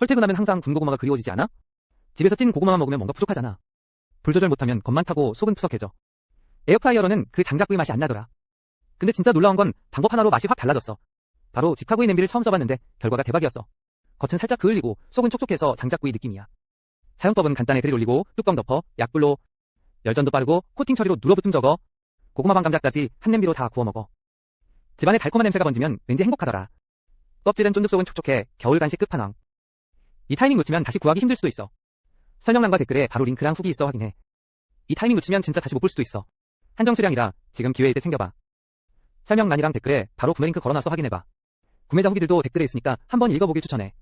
헐퇴근하면 항상 군고구마가 그리워지지 않아? 집에서 찐 고구마만 먹으면 뭔가 부족하잖아. 불 조절 못하면 겉만 타고 속은 푸석해져. 에어프라이어로는 그 장작구이 맛이 안 나더라. 근데 진짜 놀라운 건 방법 하나로 맛이 확 달라졌어. 바로 직화구이 냄비를 처음 써봤는데 결과가 대박이었어. 겉은 살짝 그을리고 속은 촉촉해서 장작구이 느낌이야. 사용법은 간단해. 그릴 올리고 뚜껑 덮어 약불로 열전도 빠르고 코팅 처리로 눌어붙음 적어. 고구마랑 감자까지 한 냄비로 다 구워 먹어. 집안에 달콤한 냄새가 번지면 왠지 행복하더라. 껍질은 쫀득 속은 촉촉해 겨울 간식 끝판왕. 이 타이밍 놓치면 다시 구하기 힘들 수도 있어. 설명란과 댓글에 바로 링크랑 후기 있어 확인해. 이 타이밍 놓치면 진짜 다시 못 볼 수도 있어. 한정 수량이라 지금 기회일 때 챙겨봐. 설명란이랑 댓글에 바로 구매 링크 걸어놔서 확인해봐. 구매자 후기들도 댓글에 있으니까 한번 읽어보길 추천해.